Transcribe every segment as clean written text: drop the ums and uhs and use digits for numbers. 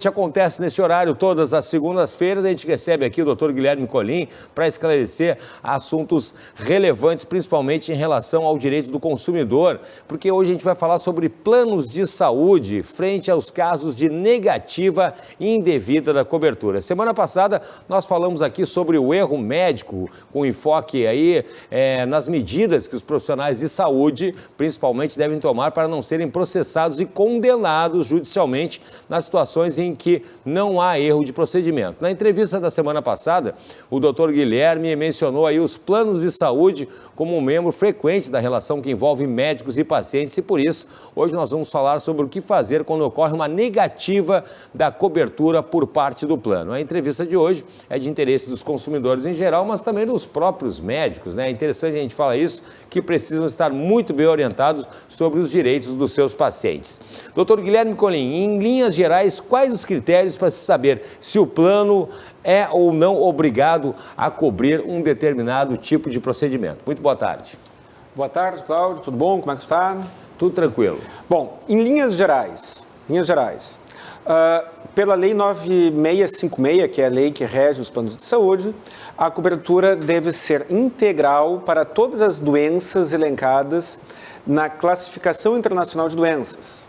Acontece nesse horário todas as segundas-feiras. A gente recebe aqui o Dr. Guilherme Colin para esclarecer assuntos relevantes, principalmente em relação ao direito do consumidor, porque hoje a gente vai falar sobre planos de saúde frente aos casos de negativa e indevida da cobertura. Semana passada nós falamos aqui sobre o erro médico, com enfoque aí nas medidas que os profissionais de saúde, principalmente, devem tomar para não serem processados e condenados judicialmente nas situações em que não há erro de procedimento. Na entrevista da semana passada, o Dr. Guilherme mencionou aí os planos de saúde como um membro frequente da relação que envolve médicos e pacientes, e por isso, hoje nós vamos falar sobre o que fazer quando ocorre uma negativa da cobertura por parte do plano. A entrevista de hoje é de interesse dos consumidores em geral, mas também dos próprios médicos, né? É interessante a gente falar isso, que precisam estar muito bem orientados sobre os direitos dos seus pacientes. Dr. Guilherme Colin, em linhas gerais, quais os critérios para se saber se o plano é ou não obrigado a cobrir um determinado tipo de procedimento? Muito boa tarde. Boa tarde, Cláudio. Tudo bom? Como é que você está? Tudo tranquilo. Bom, em linhas gerais, pela Lei 9656, que é a lei que rege os planos de saúde, a cobertura deve ser integral para todas as doenças elencadas na Classificação Internacional de Doenças.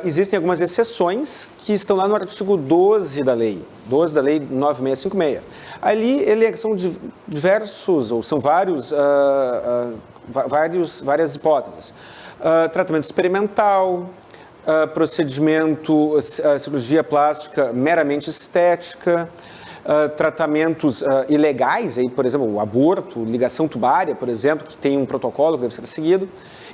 Existem algumas exceções que estão lá no artigo 12 da lei 9656. Ali são diversos, ou são várias hipóteses. Tratamento experimental, procedimento, cirurgia plástica meramente estética, tratamentos ilegais, aí, por exemplo, o aborto, ligação tubária, por exemplo, que tem um protocolo que deve ser seguido.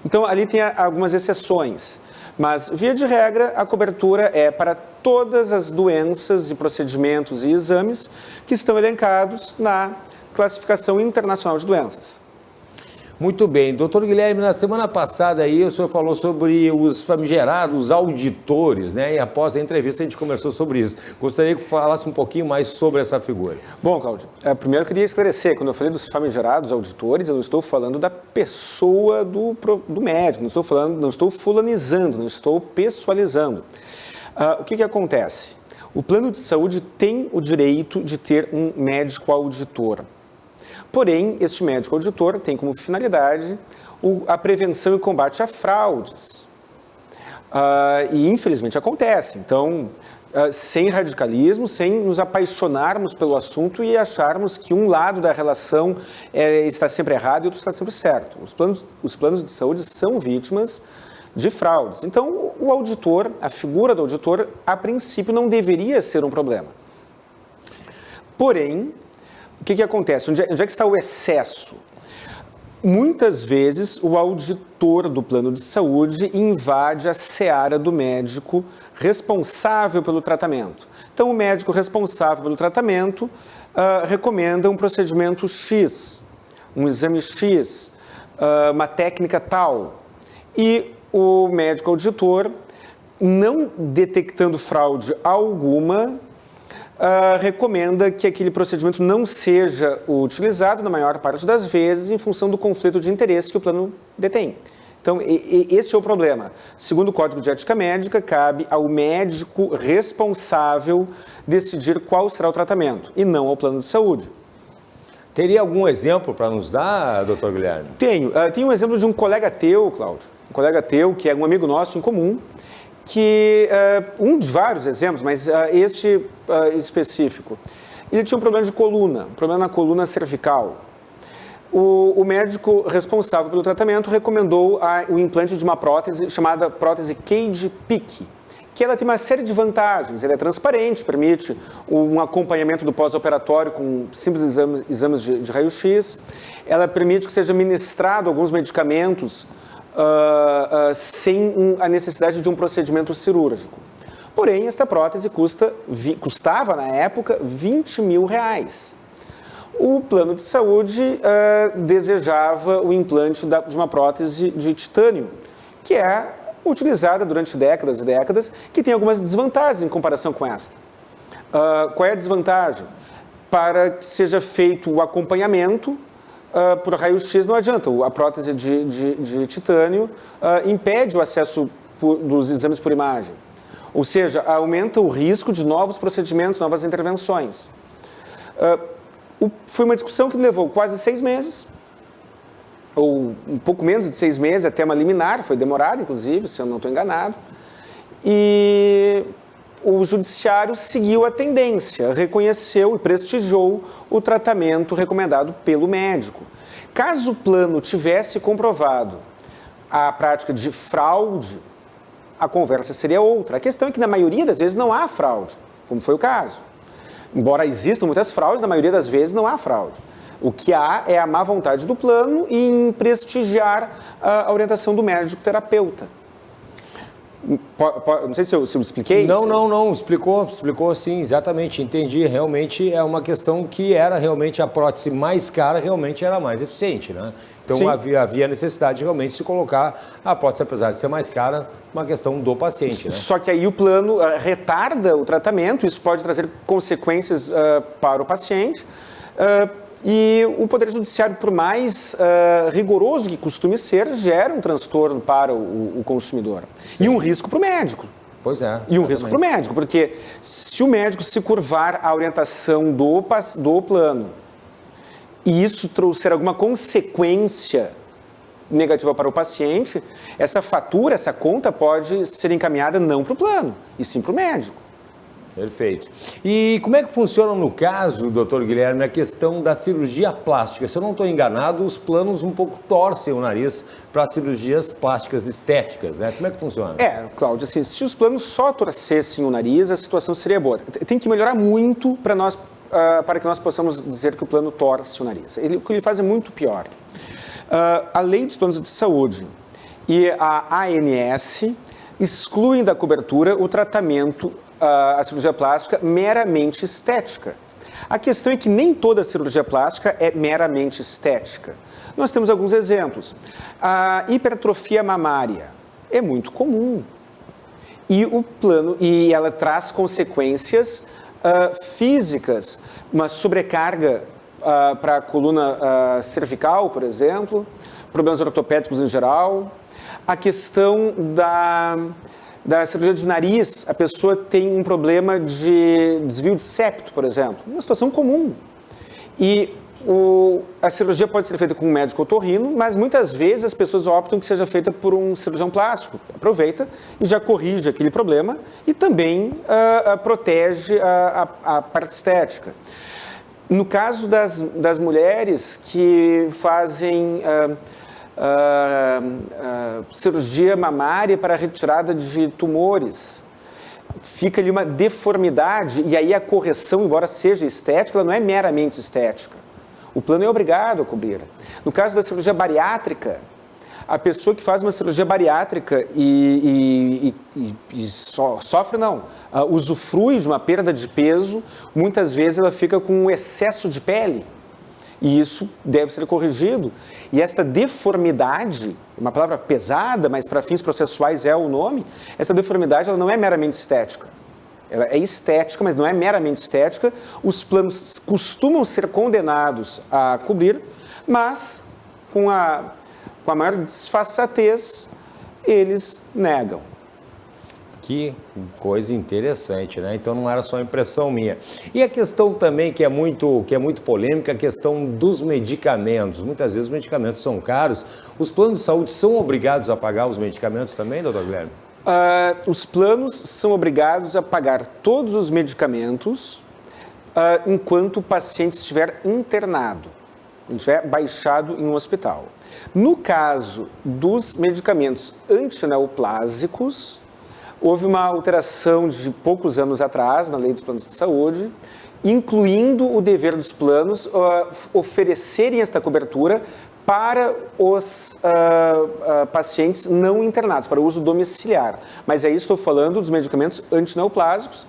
Então, ali tem algumas exceções. Mas, via de regra, a cobertura é para todas as doenças e procedimentos e exames que estão elencados na Classificação Internacional de Doenças. Muito bem. Doutor Guilherme, na semana passada aí o senhor falou sobre os famigerados auditores, né? E após a entrevista a gente conversou sobre isso. Gostaria que falasse um pouquinho mais sobre essa figura. Bom, Cláudio, primeiro eu queria esclarecer, quando eu falei dos famigerados auditores, eu não estou falando da pessoa do médico, não estou fulanizando, não estou pessoalizando. O que acontece? O plano de saúde tem o direito de ter um médico auditor. Porém, este médico auditor tem como finalidade a prevenção e combate a fraudes. E, infelizmente, acontece. Então, sem radicalismo, sem nos apaixonarmos pelo assunto e acharmos que um lado da relação está sempre errado e outro está sempre certo. Os planos de saúde são vítimas de fraudes. Então, o auditor, a figura do auditor, a princípio, não deveria ser um problema. Porém, o que acontece? Onde é que está o excesso? Muitas vezes, o auditor do plano de saúde invade a seara do médico responsável pelo tratamento. Então, o médico responsável pelo tratamento recomenda um procedimento X, um exame X, uma técnica tal. E o médico auditor, não detectando fraude alguma, recomenda que aquele procedimento não seja utilizado, na maior parte das vezes, em função do conflito de interesse que o plano detém. Então, esse é o problema. Segundo o Código de Ética Médica, cabe ao médico responsável decidir qual será o tratamento, e não ao plano de saúde. Teria algum exemplo para nos dar, doutor Guilherme? Tenho. Tem um exemplo de um colega teu, Cláudio, um colega teu, que é um amigo nosso em comum, que, um de vários exemplos, mas este específico, ele tinha um problema de coluna, um problema na coluna cervical. O médico responsável pelo tratamento recomendou o implante de uma prótese chamada prótese Cage Peak, que ela tem uma série de vantagens. Ela é transparente, permite um acompanhamento do pós-operatório com simples exames de raio-x, ela permite que seja ministrado alguns medicamentos sem a necessidade de um procedimento cirúrgico. Porém, esta prótese custava, na época, R$20 mil. O plano de saúde desejava o implante de uma prótese de titânio, que é utilizada durante décadas e décadas, que tem algumas desvantagens em comparação com esta. Qual é a desvantagem? Para que seja feito o acompanhamento, por raio-x não adianta. A prótese de titânio impede o acesso dos exames por imagem. Ou seja, aumenta o risco de novos procedimentos, novas intervenções. Foi uma discussão que levou quase 6 meses, ou um pouco menos de 6 meses, até uma liminar, foi demorada, inclusive, se eu não estou enganado. E o judiciário seguiu a tendência, reconheceu e prestigiou o tratamento recomendado pelo médico. Caso o plano tivesse comprovado a prática de fraude, a conversa seria outra. A questão é que, na maioria das vezes, não há fraude, como foi o caso. Embora existam muitas fraudes, na maioria das vezes não há fraude. O que há é a má vontade do plano em prestigiar a orientação do médico terapeuta. Não sei se eu expliquei. Não, explicou sim, exatamente, entendi. Realmente é uma questão que era realmente a prótese mais cara, realmente era mais eficiente, né? Então havia necessidade realmente de se colocar a prótese, apesar de ser mais cara, uma questão do paciente, né? Só que aí o plano retarda o tratamento, isso pode trazer consequências para o paciente. E o Poder Judiciário, por mais rigoroso que costume ser, gera um transtorno para o consumidor. Sim. E um risco para o médico. Pois é. E um risco para o médico, porque se o médico se curvar à orientação do plano e isso trouxer alguma consequência negativa para o paciente, essa fatura, essa conta pode ser encaminhada não para o plano, e sim para o médico. Perfeito. E como é que funciona no caso, doutor Guilherme, a questão da cirurgia plástica? Se eu não estou enganado, os planos um pouco torcem o nariz para cirurgias plásticas estéticas, né? Como é que funciona? Cláudio, assim, se os planos só torcessem o nariz, a situação seria boa. Tem que melhorar muito para que nós possamos dizer que o plano torce o nariz. O que ele faz é muito pior. A lei dos planos de saúde e a ANS excluem da cobertura o tratamento, a cirurgia plástica meramente estética. A questão é que nem toda cirurgia plástica é meramente estética. Nós temos alguns exemplos. A hipertrofia mamária é muito comum e ela traz consequências físicas, uma sobrecarga para a coluna cervical, por exemplo, problemas ortopédicos em geral. A questão da cirurgia de nariz, a pessoa tem um problema de desvio de septo, por exemplo, uma situação comum. E a cirurgia pode ser feita com um médico otorrino, mas muitas vezes as pessoas optam que seja feita por um cirurgião plástico. Aproveita e já corrige aquele problema e também protege a parte estética. No caso das mulheres que fazem cirurgia mamária para retirada de tumores, fica ali uma deformidade e aí a correção, embora seja estética, ela não é meramente estética. O plano é obrigado a cobrir. No caso da cirurgia bariátrica, a pessoa que faz uma cirurgia bariátrica usufrui de uma perda de peso, muitas vezes ela fica com um excesso de pele. E isso deve ser corrigido. E esta deformidade, uma palavra pesada, mas para fins processuais é o nome, essa deformidade ela não é meramente estética. Ela é estética, mas não é meramente estética. Os planos costumam ser condenados a cobrir, mas com a maior disfarçatez, eles negam. Que coisa interessante, né? Então não era só impressão minha. E a questão também que é muito polêmica, a questão dos medicamentos. Muitas vezes os medicamentos são caros. Os planos de saúde são obrigados a pagar os medicamentos também, doutor Guilherme? Os planos são obrigados a pagar todos os medicamentos enquanto o paciente estiver internado, estiver baixado em um hospital. No caso dos medicamentos antineoplásicos, houve uma alteração de poucos anos atrás na lei dos planos de saúde, incluindo o dever dos planos oferecerem esta cobertura para os pacientes não internados, para o uso domiciliar. Mas aí estou falando dos medicamentos antineoplásicos,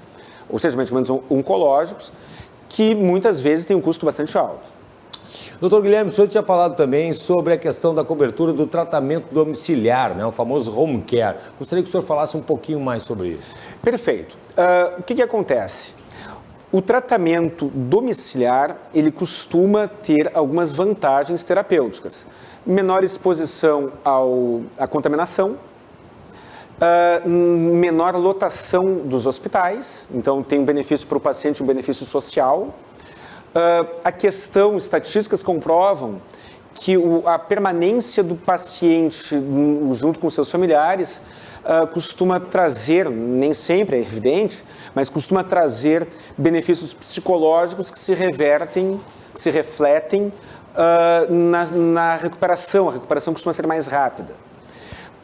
ou seja, medicamentos oncológicos, que muitas vezes têm um custo bastante alto. Doutor Guilherme, o senhor tinha falado também sobre a questão da cobertura do tratamento domiciliar, né, o famoso home care. Gostaria que o senhor falasse um pouquinho mais sobre isso. Perfeito. O que acontece? O tratamento domiciliar, ele costuma ter algumas vantagens terapêuticas. Menor exposição à contaminação, menor lotação dos hospitais, então tem um benefício para o paciente, um benefício social. Estatísticas comprovam que a permanência do paciente junto com seus familiares costuma trazer, nem sempre é evidente, mas costuma trazer benefícios psicológicos que se revertem, que se refletem na recuperação. A recuperação costuma ser mais rápida.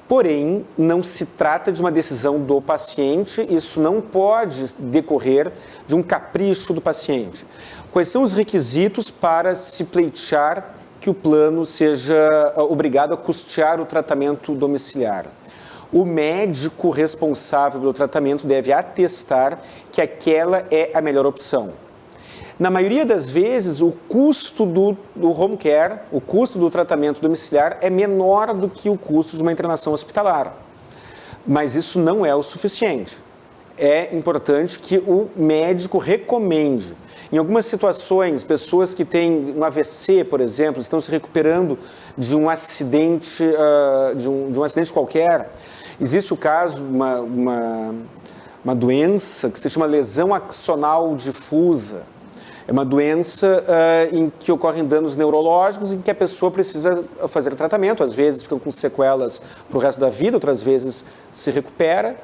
Porém, não se trata de uma decisão do paciente, isso não pode decorrer de um capricho do paciente. Quais são os requisitos para se pleitear que o plano seja obrigado a custear o tratamento domiciliar? O médico responsável pelo tratamento deve atestar que aquela é a melhor opção. Na maioria das vezes, o custo do home care, o custo do tratamento domiciliar é menor do que o custo de uma internação hospitalar. Mas isso não é o suficiente. É importante que o médico recomende. Em algumas situações, pessoas que têm um AVC, por exemplo, estão se recuperando de um acidente, de um acidente qualquer. Existe o caso, uma doença que se chama lesão axonal difusa. É uma doença em que ocorrem danos neurológicos, em que a pessoa precisa fazer tratamento. Às vezes fica com sequelas para o resto da vida, outras vezes se recupera.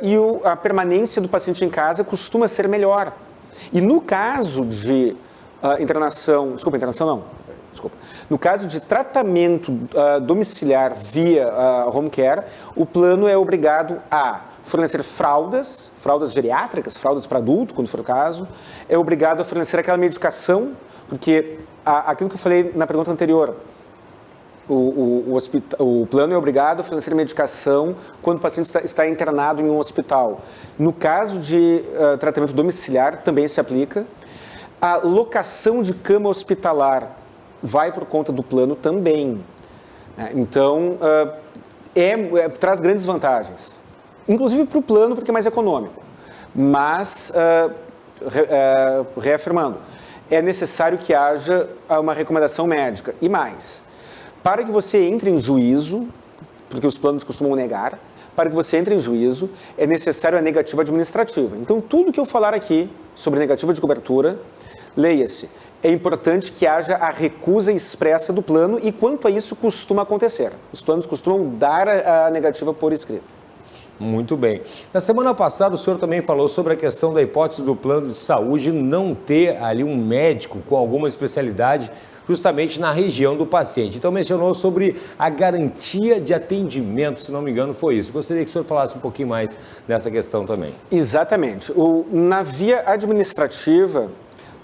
E a permanência do paciente em casa costuma ser melhor. E no caso de no caso de tratamento domiciliar via home care, o plano é obrigado a fornecer fraldas geriátricas, fraldas para adulto, quando for o caso, é obrigado a fornecer aquela medicação, porque aquilo que eu falei na pergunta anterior, o plano é obrigado a fornecer medicação quando o paciente está internado em um hospital. No caso de tratamento domiciliar, também se aplica. A locação de cama hospitalar vai por conta do plano também. Então, traz grandes vantagens. Inclusive para o plano, porque é mais econômico. Mas, reafirmando, é necessário que haja uma recomendação médica. E mais, para que você entre em juízo, porque os planos costumam negar, para que você entre em juízo, é necessário a negativa administrativa. Então, tudo que eu falar aqui sobre negativa de cobertura, leia-se. É importante que haja a recusa expressa do plano e quanto a isso costuma acontecer. Os planos costumam dar a negativa por escrito. Muito bem. Na semana passada, o senhor também falou sobre a questão da hipótese do plano de saúde não ter ali um médico com alguma especialidade justamente na região do paciente. Então, mencionou sobre a garantia de atendimento, se não me engano, foi isso. Gostaria que o senhor falasse um pouquinho mais dessa questão também. Exatamente. Na via administrativa,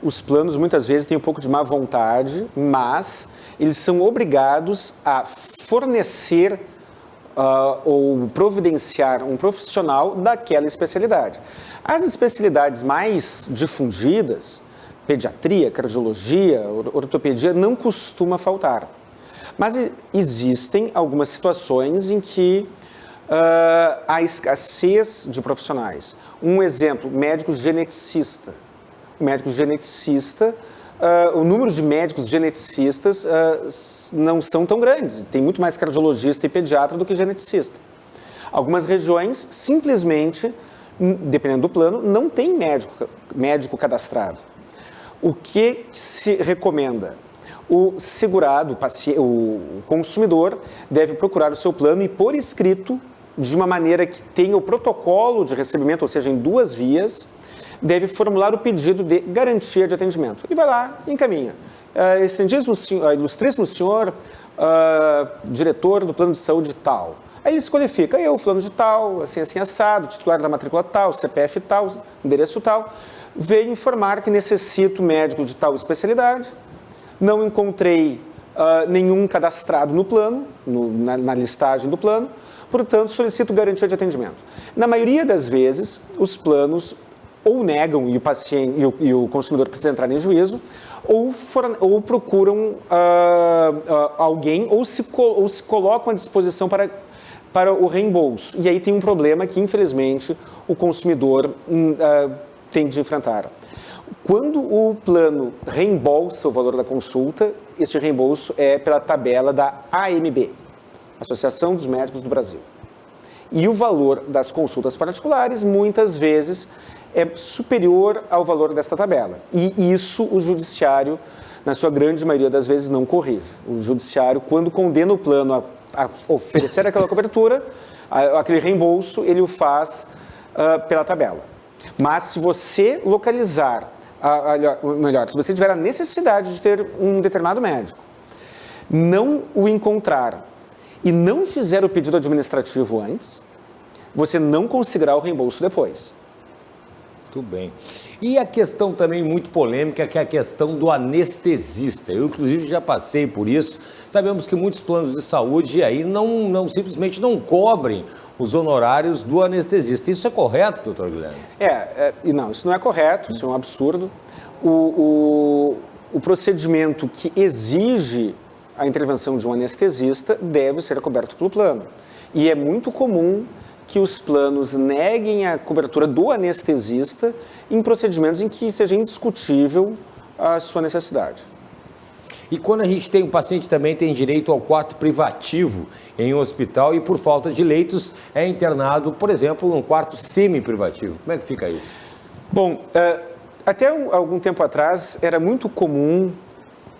os planos muitas vezes têm um pouco de má vontade, mas eles são obrigados a fornecer ou providenciar um profissional daquela especialidade. As especialidades mais difundidas, pediatria, cardiologia, ortopedia, não costuma faltar. Mas existem algumas situações em que há escassez de profissionais. Um exemplo, médico geneticista. O médico geneticista, o número de médicos geneticistas não são tão grandes. Tem muito mais cardiologista e pediatra do que geneticista. Algumas regiões, simplesmente, dependendo do plano, não tem médico cadastrado. O que se recomenda? O segurado, o consumidor, deve procurar o seu plano e por escrito, de uma maneira que tenha o protocolo de recebimento, ou seja, em 2 vias, deve formular o pedido de garantia de atendimento. E vai lá e encaminha. Ilustríssimo senhor, diretor do plano de saúde tal. Aí ele se qualifica, eu, fulano de tal, assim, assado, titular da matrícula tal, CPF tal, endereço tal, veio informar que necessito médico de tal especialidade, não encontrei nenhum cadastrado no plano, na listagem do plano, portanto, solicito garantia de atendimento. Na maioria das vezes, os planos ou negam e o paciente e o consumidor precisa entrar em juízo, ou procuram alguém ou se colocam à disposição para o reembolso. E aí tem um problema que, infelizmente, o consumidor tem de enfrentar. Quando o plano reembolsa o valor da consulta, este reembolso é pela tabela da AMB, Associação dos Médicos do Brasil. e o valor das consultas particulares, muitas vezes, é superior ao valor desta tabela. E isso o judiciário, na sua grande maioria das vezes, não corrige. O judiciário, quando condena o plano a oferecer aquela cobertura, aquele reembolso, ele o faz pela tabela. Mas se você localizar, melhor, se você tiver a necessidade de ter um determinado médico, não o encontrar e não fizer o pedido administrativo antes, você não conseguirá o reembolso depois. Muito bem. E a questão também muito polêmica, que é a questão do anestesista. Eu, inclusive, já passei por isso. Sabemos que muitos planos de saúde aí simplesmente não cobrem os honorários do anestesista. Isso é correto, doutor Guilherme? Não, isso não é correto, isso é um absurdo. O procedimento que exige a intervenção de um anestesista deve ser coberto pelo plano. E é muito comum que os planos neguem a cobertura do anestesista em procedimentos em que seja indiscutível a sua necessidade. E quando a gente tem, o paciente também tem direito ao quarto privativo em um hospital e por falta de leitos é internado, por exemplo, num quarto semi-privativo. Como é que fica isso? Bom, até algum tempo atrás era muito comum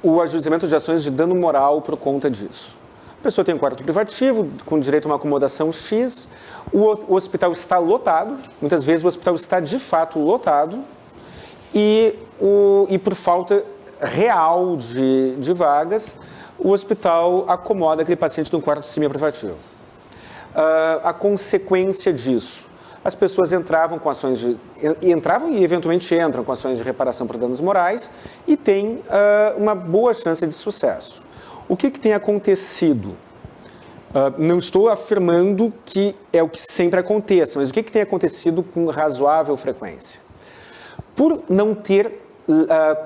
o ajuizamento de ações de dano moral por conta disso. A pessoa tem um quarto privativo, com direito a uma acomodação X, o hospital está lotado, muitas vezes o hospital está de fato lotado, e por falta real de vagas, o hospital acomoda aquele paciente num quarto semi-privativo. A consequência disso, as pessoas entravam e eventualmente entram com ações de reparação por danos morais e têm uma boa chance de sucesso. O que tem acontecido? Não estou afirmando que é o que sempre aconteça, mas o que tem acontecido com razoável frequência? Por não ter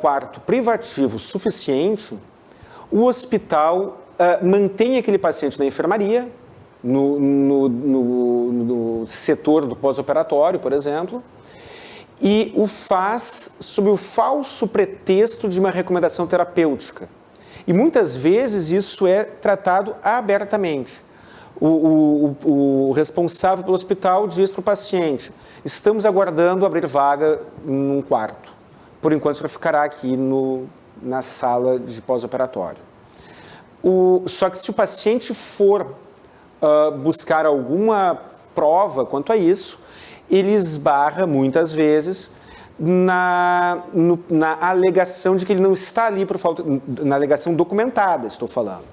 quarto privativo suficiente, o hospital mantém aquele paciente na enfermaria, no setor do pós-operatório, por exemplo, e o faz sob o falso pretexto de uma recomendação terapêutica. E muitas vezes isso é tratado abertamente. O responsável pelo hospital diz para o paciente: estamos aguardando abrir vaga num quarto. Por enquanto, o senhor ficará aqui na sala de pós-operatório. Só que se o paciente for buscar alguma prova quanto a isso, ele esbarra muitas vezes na alegação de que ele não está ali por falta, na alegação documentada, estou falando,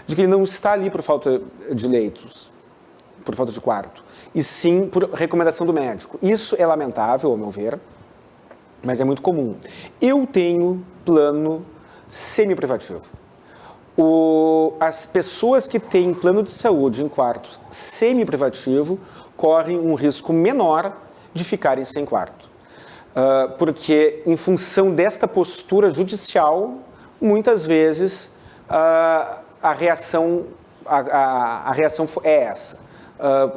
de que ele não está ali por falta de leitos, por falta de quarto, e sim por recomendação do médico. Isso é lamentável, ao meu ver, mas é muito comum. Eu tenho plano semi-privativo. As pessoas que têm plano de saúde em quarto semi-privativo correm um risco menor de ficarem sem quarto. Porque, em função desta postura judicial, muitas vezes a reação é essa.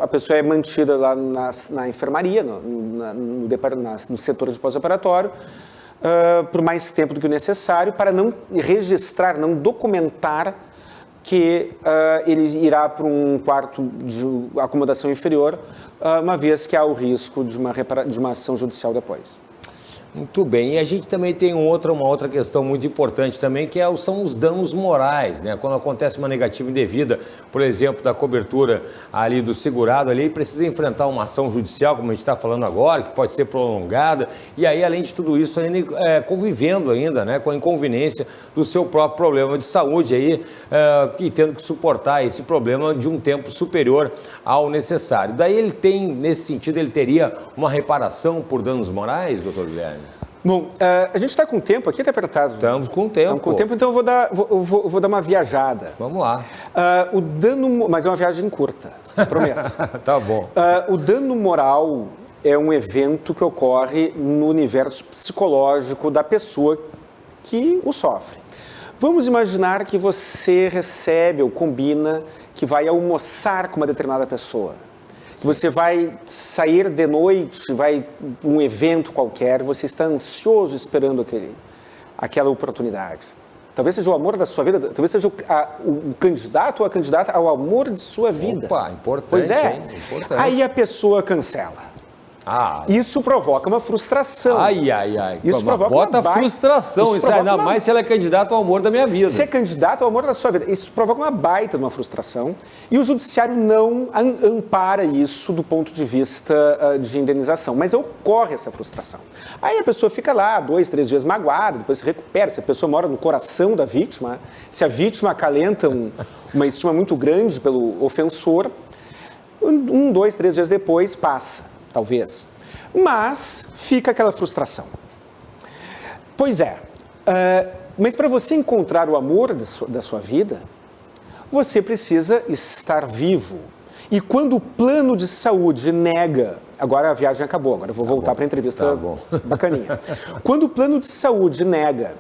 A pessoa é mantida lá na enfermaria, no setor de pós-operatório, por mais tempo do que o necessário, para não registrar, não documentar que ele irá para um quarto de acomodação inferior, uma vez que há o risco de uma ação judicial depois. Muito bem, e a gente também tem uma outra questão muito importante também, que são os danos morais, né? Quando acontece uma negativa indevida, por exemplo, da cobertura ali do segurado, ali precisa enfrentar uma ação judicial, como a gente está falando agora, que pode ser prolongada, e aí, além de tudo isso, ainda convivendo ainda, né, com a inconveniência do seu próprio problema de saúde aí, e tendo que suportar esse problema de um tempo superior ao necessário. Daí ele tem, nesse sentido, ele teria uma reparação por danos morais, doutor Guilherme? Bom, a gente está com tempo aqui, está apertado. Estamos com tempo. Estamos com tempo, então eu vou dar uma viajada. Vamos lá. Mas é uma viagem curta, prometo. Tá bom. O dano moral é um evento que ocorre no universo psicológico da pessoa que o sofre. Vamos imaginar que você recebe ou combina que vai almoçar com uma determinada pessoa. Você vai sair de noite, vai para um evento qualquer, você está ansioso esperando aquela oportunidade. Talvez seja o amor da sua vida, talvez seja o candidato ou a candidata ao amor de sua vida. Opa, importante, pois é. hein? Importante. Aí a pessoa cancela. Isso provoca uma frustração. Isso provoca uma frustração. Isso ainda mais se ela é candidata ao amor da minha vida. Se é candidato ao amor da sua vida. Isso provoca uma baita de uma frustração. E o judiciário não ampara isso do ponto de vista de indenização. Mas ocorre essa frustração. Aí a pessoa fica lá 2, 3 dias magoada, depois se recupera. Se a pessoa mora no coração da vítima, se a vítima acalenta uma estima muito grande pelo ofensor, 1, 2, 3 dias depois passa. Talvez, mas fica aquela frustração. Pois é, mas para você encontrar o amor da sua vida, você precisa estar vivo. E quando o plano de saúde nega, agora a viagem acabou, agora eu vou voltar para a entrevista bacaninha. Quando o plano de saúde nega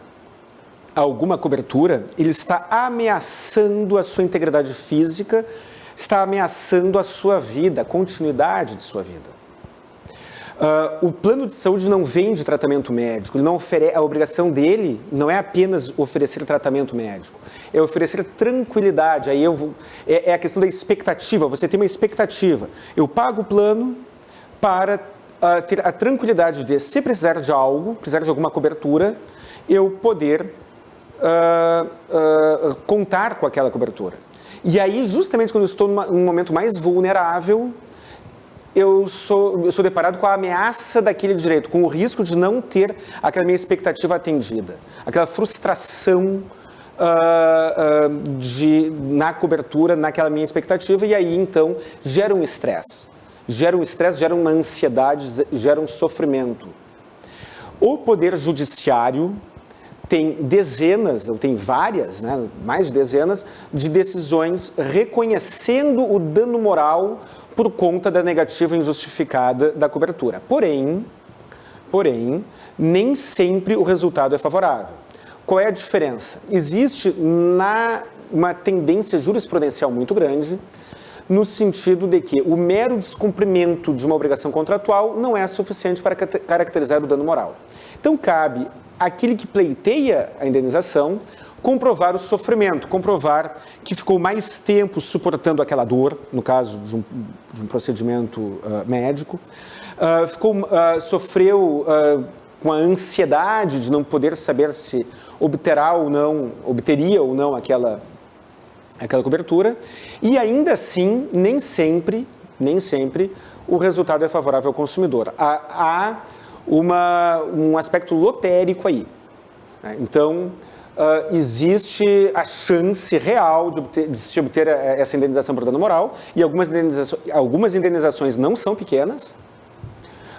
alguma cobertura, ele está ameaçando a sua integridade física, está ameaçando a sua vida, a continuidade de sua vida. O plano de saúde não vende tratamento médico, ele não a obrigação dele não é apenas oferecer tratamento médico, é oferecer tranquilidade. Aí é a questão da expectativa, você tem uma expectativa. Eu pago o plano para ter a tranquilidade de, se precisar de algo, precisar de alguma cobertura, eu poder contar com aquela cobertura. E aí, justamente quando eu estou num momento mais vulnerável, eu sou deparado com a ameaça daquele direito, com o risco de não ter aquela minha expectativa atendida, aquela frustração na cobertura, naquela minha expectativa, e aí então gera um estresse, gera uma ansiedade, gera um sofrimento. O Poder Judiciário tem dezenas, ou tem várias, né, mais de dezenas, de decisões reconhecendo o dano moral por conta da negativa injustificada da cobertura. Porém, nem sempre o resultado é favorável. Qual é a diferença? Existe uma tendência jurisprudencial muito grande, no sentido de que o mero descumprimento de uma obrigação contratual não é suficiente para caracterizar o dano moral. Então, cabe àquele que pleiteia a indenização comprovar o sofrimento, comprovar que ficou mais tempo suportando aquela dor, no caso de um procedimento médico, sofreu com a ansiedade de não poder saber se obteria ou não aquela cobertura, e ainda assim, nem sempre o resultado é favorável ao consumidor. Há um aspecto lotérico aí, né? Então, existe a chance real de se obter essa indenização por dano moral, e algumas indenizações não são pequenas,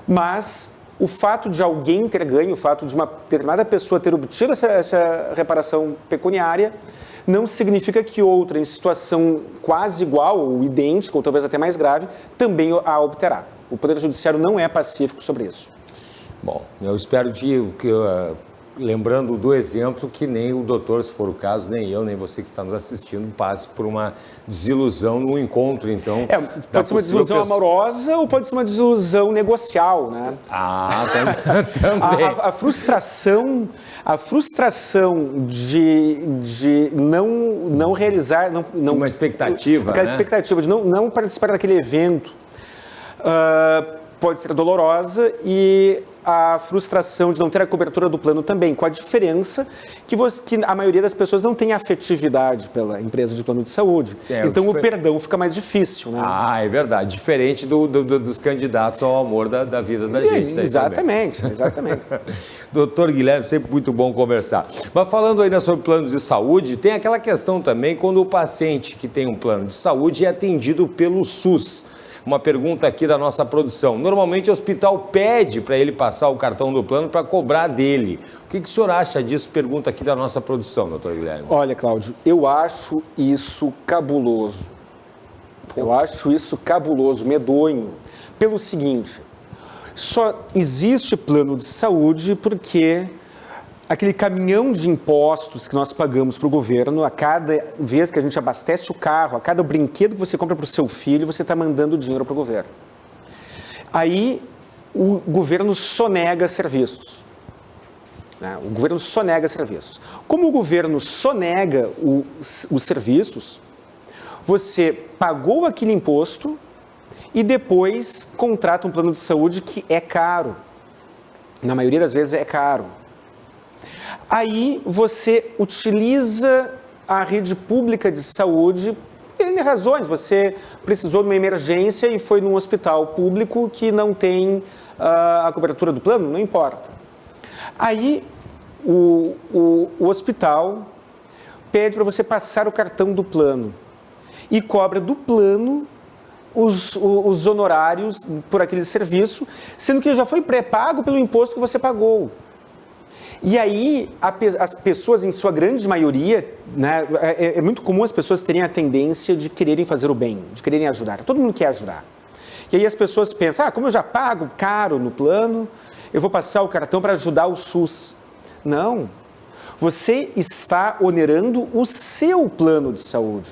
mas o fato de alguém ter ganho, o fato de uma determinada pessoa ter obtido essa reparação pecuniária, não significa que outra, em situação quase igual ou idêntica, ou talvez até mais grave, também a obterá. O Poder Judiciário não é pacífico sobre isso. Bom, eu espero lembrando do exemplo, que nem o doutor, se for o caso, nem eu, nem você que está nos assistindo, passe por uma desilusão no encontro, então... Pode ser uma desilusão amorosa ou pode ser uma desilusão negocial, né? Também. A frustração de não realizar... Não, uma expectativa, aquela expectativa de não participar daquele evento pode ser dolorosa, e a frustração de não ter a cobertura do plano também, com a diferença que a maioria das pessoas não tem afetividade pela empresa de plano de saúde. Então o perdão fica mais difícil, né? É verdade. Diferente dos candidatos ao amor da vida da gente. Exatamente. Doutor Guilherme, sempre muito bom conversar. Mas falando ainda sobre planos de saúde, tem aquela questão também quando o paciente que tem um plano de saúde é atendido pelo SUS. Uma pergunta aqui da nossa produção. Normalmente o hospital pede para ele passar o cartão do plano para cobrar dele. O que o senhor acha disso? Pergunta aqui da nossa produção, doutor Guilherme. Olha, Cláudio, eu acho isso cabuloso. Medonho. Pelo seguinte, só existe plano de saúde porque aquele caminhão de impostos que nós pagamos para o governo, a cada vez que a gente abastece o carro, a cada brinquedo que você compra para o seu filho, você está mandando dinheiro para o governo. Aí o governo sonega serviços. né? O governo sonega serviços. Como o governo sonega os serviços, você pagou aquele imposto e depois contrata um plano de saúde que é caro. Na maioria das vezes é caro. Aí você utiliza a rede pública de saúde por N razões. Você precisou de uma emergência e foi num hospital público que não tem a cobertura do plano, não importa. Aí o hospital pede para você passar o cartão do plano e cobra do plano os honorários por aquele serviço, sendo que já foi pré-pago pelo imposto que você pagou. E aí, as pessoas, em sua grande maioria, né, é muito comum as pessoas terem a tendência de quererem fazer o bem, de quererem ajudar. Todo mundo quer ajudar. E aí as pessoas pensam, como eu já pago caro no plano, eu vou passar o cartão para ajudar o SUS. Não. Você está onerando o seu plano de saúde.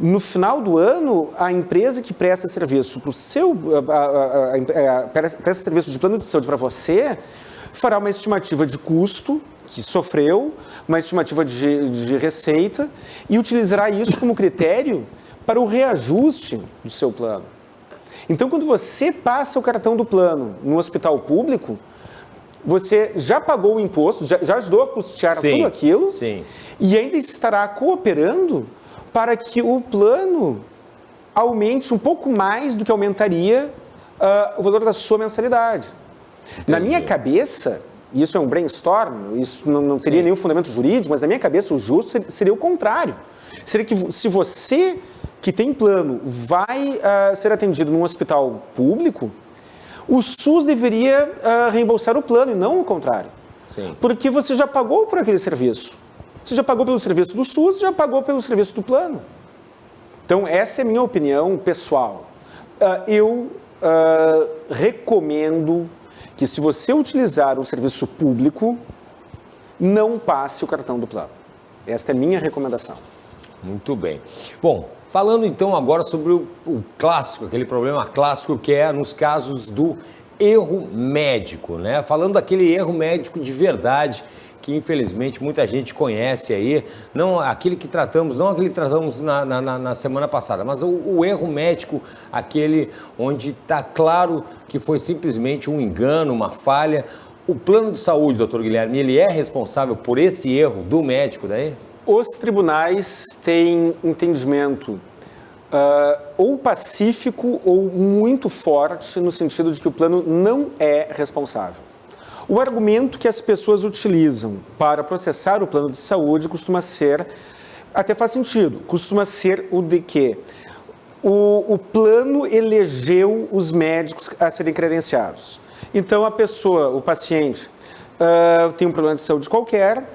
No final do ano, a empresa que presta serviço para o seu, presta serviço de plano de saúde para você, fará uma estimativa de custo que sofreu, uma estimativa de receita e utilizará isso como critério para o reajuste do seu plano. Então, quando você passa o cartão do plano no hospital público, você já pagou o imposto, já ajudou a custear tudo aquilo e ainda estará cooperando para que o plano aumente um pouco mais do que aumentaria o valor da sua mensalidade. Entendi. Na minha cabeça, isso é um brainstorm, isso não teria nenhum fundamento jurídico, mas na minha cabeça o justo seria o contrário. Seria que se você que tem plano vai ser atendido num hospital público, o SUS deveria reembolsar o plano e não o contrário. Sim. Porque você já pagou por aquele serviço. Você já pagou pelo serviço do SUS, já pagou pelo serviço do plano. Então, essa é a minha opinião pessoal. Eu recomendo que, se você utilizar o serviço público, não passe o cartão do plano. Esta é a minha recomendação. Muito bem. Bom, falando então agora sobre o clássico, aquele problema clássico que é nos casos do erro médico, né? Falando daquele erro médico de verdade, que infelizmente muita gente conhece aí, não aquele que tratamos na semana passada, mas o erro médico, aquele onde está claro que foi simplesmente um engano, uma falha. O plano de saúde, doutor Guilherme, ele é responsável por esse erro do médico daí? Os tribunais têm entendimento ou pacífico ou muito forte no sentido de que o plano não é responsável. O argumento que as pessoas utilizam para processar o plano de saúde costuma ser, até faz sentido, costuma ser o de que o plano elegeu os médicos a serem credenciados. Então, a pessoa, o paciente, tem um problema de saúde qualquer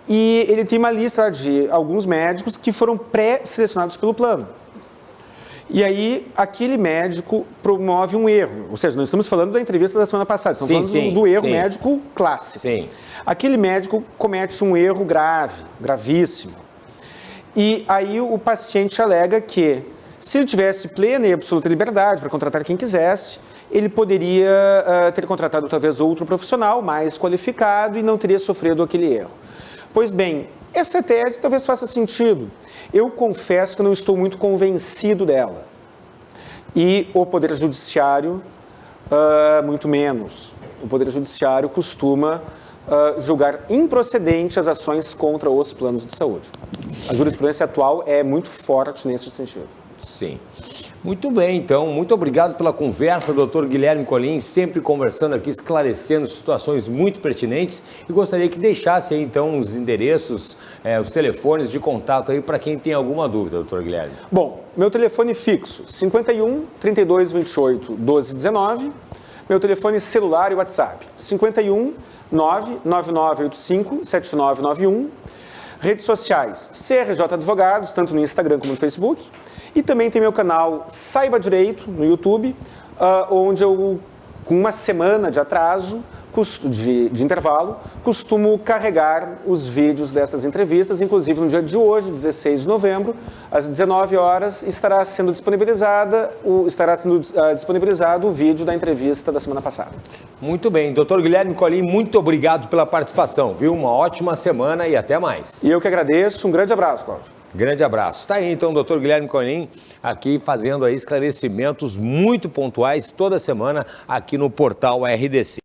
e ele tem uma lista de alguns médicos que foram pré-selecionados pelo plano. E aí, aquele médico promove um erro. Ou seja, nós estamos falando da entrevista da semana passada, estamos falando do erro médico clássico. Sim. Aquele médico comete um erro grave, gravíssimo. E aí o paciente alega que, se ele tivesse plena e absoluta liberdade para contratar quem quisesse, ele poderia ter contratado talvez outro profissional mais qualificado e não teria sofrido aquele erro. Pois bem, essa tese talvez faça sentido. Eu confesso que não estou muito convencido dela. E o Poder Judiciário, muito menos. O Poder Judiciário costuma julgar improcedente as ações contra os planos de saúde. A jurisprudência atual é muito forte nesse sentido. Sim. Muito bem, então. Muito obrigado pela conversa, doutor Guilherme Colin, sempre conversando aqui, esclarecendo situações muito pertinentes. E gostaria que deixasse aí, então, os endereços, os telefones de contato aí para quem tem alguma dúvida, doutor Guilherme. Bom, meu telefone fixo, 51 32 28 12 19. Meu telefone celular e WhatsApp, 51 99985 7991. Redes sociais, CRJ Advogados, tanto no Instagram como no Facebook. E também tem meu canal Saiba Direito, no YouTube, onde eu, com uma semana de atraso, de intervalo, costumo carregar os vídeos dessas entrevistas, inclusive no dia de hoje, 16 de novembro, às 19 horas, estará sendo disponibilizado o vídeo da entrevista da semana passada. Muito bem. Doutor Guilherme Colin, muito obrigado pela participação, viu? Uma ótima semana e até mais. E eu que agradeço. Um grande abraço, Cláudio. Grande abraço. Está aí, então, o doutor Guilherme Colin, aqui fazendo aí esclarecimentos muito pontuais toda semana aqui no portal RDC.